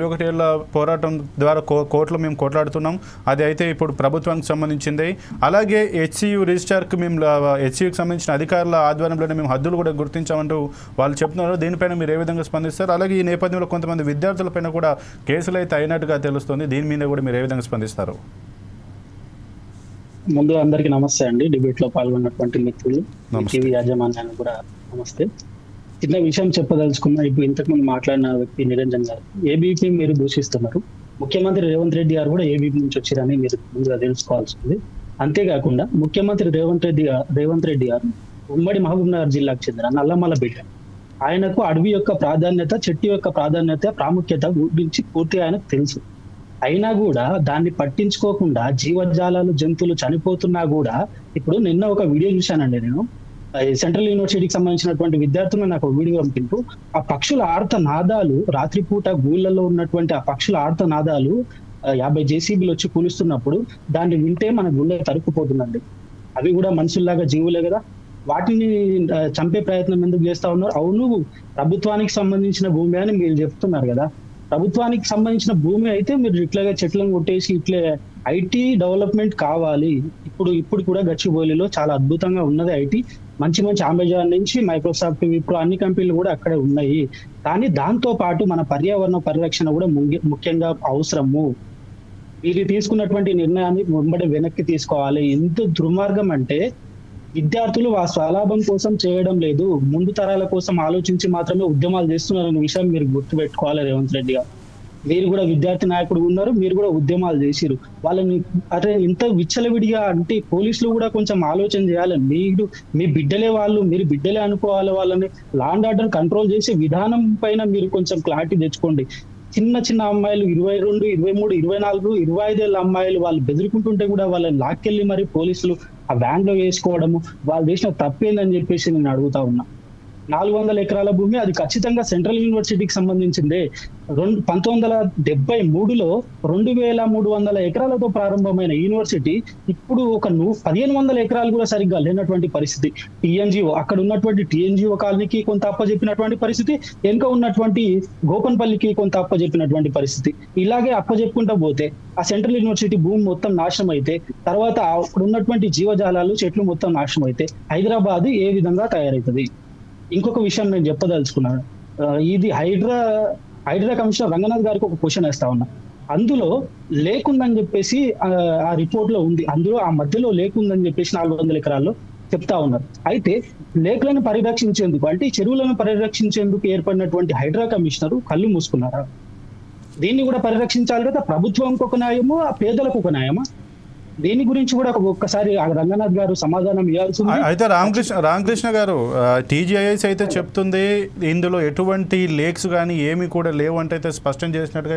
ఒకటేళ్ల పోరాటం ద్వారా కోర్టులో మేము కొట్లాడుతున్నాం. అది అయితే ఇప్పుడు ప్రభుత్వానికి సంబంధించింది. అలాగే హెచ్సియు రిజిస్ట్రార్కి మేము హెచ్సియుకి సంబంధించిన అధికారుల ఆధ్వర్యంలోనే మేము హద్దులు కూడా గుర్తించామంటూ వాళ్ళు చెప్తున్నారు. దీనిపైన మీరు ఏ విధంగా స్పందిస్తారు? అలాగే ఈ నేపథ్యంలో కొంతమంది విద్యార్థులపైన కూడా కేసులు అయితే అయినట్టుగా తెలుస్తుంది. దీని మీద కూడా మీరు ఏ విధంగా స్పందిస్తారు? ముందు అందరికీ నమస్తే అండి. డిబేట్ లో పాల్గొన్నటువంటి మిత్రులు, టీవీ యాజమాన్యాన్ని కూడా నమస్తే. చిన్న విషయం చెప్పదలుచుకున్నా. ఇప్పుడు ఇంతకుముందు మాట్లాడిన వ్యక్తి నిరంజన్ గారు ఏబీపీ మీరు దూషిస్తున్నారు. ముఖ్యమంత్రి రేవంత్ రెడ్డి గారు కూడా ఏబీపీ నుంచి వచ్చారని మీరు ముందుగా తెలుసుకోవాల్సింది. అంతేకాకుండా ముఖ్యమంత్రి రేవంత్ రెడ్డి గారు ఉమ్మడి మహబూబ్ నగర్ జిల్లాకు చెందిన నల్లమల బిడ్డ. ఆయనకు అడవి యొక్క ప్రాధాన్యత, చెట్టు యొక్క ప్రాముఖ్యత గురించి పూర్తిగా ఆయనకు తెలుసు. అయినా కూడా దాన్ని పట్టించుకోకుండా జీవజాలాలు, జంతువులు చనిపోతున్నా కూడా, ఇప్పుడు నిన్న ఒక వీడియో చూశానండి నేను. సెంట్రల్ యూనివర్సిటీకి సంబంధించినటువంటి విద్యార్థులు నాకు వీడియో పంపింటూ ఆ పక్షుల ఆర్త నాదాలు, రాత్రిపూట గూళ్ళలో ఉన్నటువంటి ఆ పక్షుల ఆర్త నాదాలు 50 జేసీబీలు వచ్చి కూలుస్తున్నప్పుడు దాన్ని వింటే మన గుండె తరుక్కుపోతుందండి. అవి కూడా మనుషుల్లాగా జీవులే కదా. వాటిని చంపే ప్రయత్నం ఎందుకు చేస్తా ఉన్నారు? అవును, ప్రభుత్వానికి సంబంధించిన భూమి అని మీరు చెప్తున్నారు కదా. ప్రభుత్వానికి సంబంధించిన భూమి అయితే మీరు ఇట్లాగే చెట్లను కొట్టేసి ఇట్లే ఐటీ డెవలప్మెంట్ కావాలి. ఇప్పుడు కూడా గచ్చిబౌలిలో చాలా అద్భుతంగా ఉన్నది ఐటీ. మంచి అమెజాన్ నుంచి మైక్రోసాఫ్ట్, విప్రో అన్ని కంపెనీలు కూడా అక్కడే ఉన్నాయి. కానీ దాంతో పాటు మన పర్యావరణ పరిరక్షణ కూడా ముఖ్యంగా అవసరము. వీరు తీసుకున్నటువంటి నిర్ణయాన్ని వెనక్కి తీసుకోవాలి. ఎంత దుర్మార్గం అంటే, విద్యార్థులు ఆ స్వలాభం కోసం చేయడం లేదు, ముందు తరాల కోసం ఆలోచించి మాత్రమే ఉద్యమాలు చేస్తున్నారనే విషయం మీరు గుర్తుపెట్టుకోవాలి. రేవంత్ రెడ్డి గారు, మీరు కూడా విద్యార్థి నాయకుడు ఉన్నారు, మీరు కూడా ఉద్యమాలు చేసిరు. వాళ్ళని అదే ఇంత విచ్చలవిడిగా అంటే పోలీసులు కూడా కొంచెం ఆలోచన చేయాలి. మీ బిడ్డలే వాళ్ళు, మీరు బిడ్డలే అనుకోవాలి. వాళ్ళని లా అండ్ ఆర్డర్ కంట్రోల్ చేసే విధానం పైన మీరు కొంచెం క్లారిటీ తెచ్చుకోండి. చిన్న అమ్మాయిలు 22, 23, 24, 25 ఏళ్ళ అమ్మాయిలు వాళ్ళు బెదిరుకుంటుంటే కూడా వాళ్ళని లాక్కెళ్ళి మరి పోలీసులు ఆ వ్యాన్ లో వేసుకోవడము, వాళ్ళు చేసిన తప్పేందని చెప్పేసి నేను అడుగుతా ఉన్నా. 400 ఎకరాల భూమి, అది ఖచ్చితంగా సెంట్రల్ యూనివర్సిటీకి సంబంధించిందే. 1973లో 2300 ఎకరాలతో ప్రారంభమైన యూనివర్సిటీ ఇప్పుడు ఒక 1500 ఎకరాలు కూడా సరిగ్గా లేనటువంటి పరిస్థితి. టీఎన్జిఓ, అక్కడ ఉన్నటువంటి టీఎన్జిఓ కాలనీకి కొంత అప్పజెప్పినటువంటి పరిస్థితి, వెనుక ఉన్నటువంటి గోపన్పల్లికి కొంత అప్పజెప్పినటువంటి పరిస్థితి. ఇలాగే అప్పజెప్పుకుంటా పోతే ఆ సెంట్రల్ యూనివర్సిటీ భూమి మొత్తం నాశనం అయితే, తర్వాత అక్కడ ఉన్నటువంటి జీవజాలాలు, చెట్లు మొత్తం నాశనం అయితే హైదరాబాద్ ఏ విధంగా తయారవుతుంది? ఇంకొక విషయం నేను చెప్పదలుచుకున్నాను. ఇది హైడ్రా కమిషనర్ రంగనాథ్ గారికి ఒక క్వశ్చన్ వేస్తా ఉన్నా. అందులో లేకుందని చెప్పేసి ఆ రిపోర్ట్ లో ఉంది. అందులో ఆ మధ్యలో లేకుందని చెప్పేసి 400 ఎకరాల్లో చెప్తా ఉన్నారు. అయితే లేకులను పరిరక్షించేందుకు, అంటే చెరువులను పరిరక్షించేందుకు ఏర్పడినటువంటి హైడ్రా కమిషనర్ కళ్ళు మూసుకున్నారా? దీన్ని కూడా పరిరక్షించాలి కదా. ప్రభుత్వంకి ఒక న్యాయము, ఆ పేదలకు ఒక న్యాయమా? దీని గురించి కూడా ఒక్కసారి రంగనాథ్ గారు సమాధానం ఇవ్వాల్సింది. అయితే రామకృష్ణ గారు, టీజీఐఎస్ అయితే చెప్తుంది ఇందులో ఎటువంటి లేక్స్ కానీ ఏమి కూడా లేవు అంటే స్పష్టం చేసినట్టుగా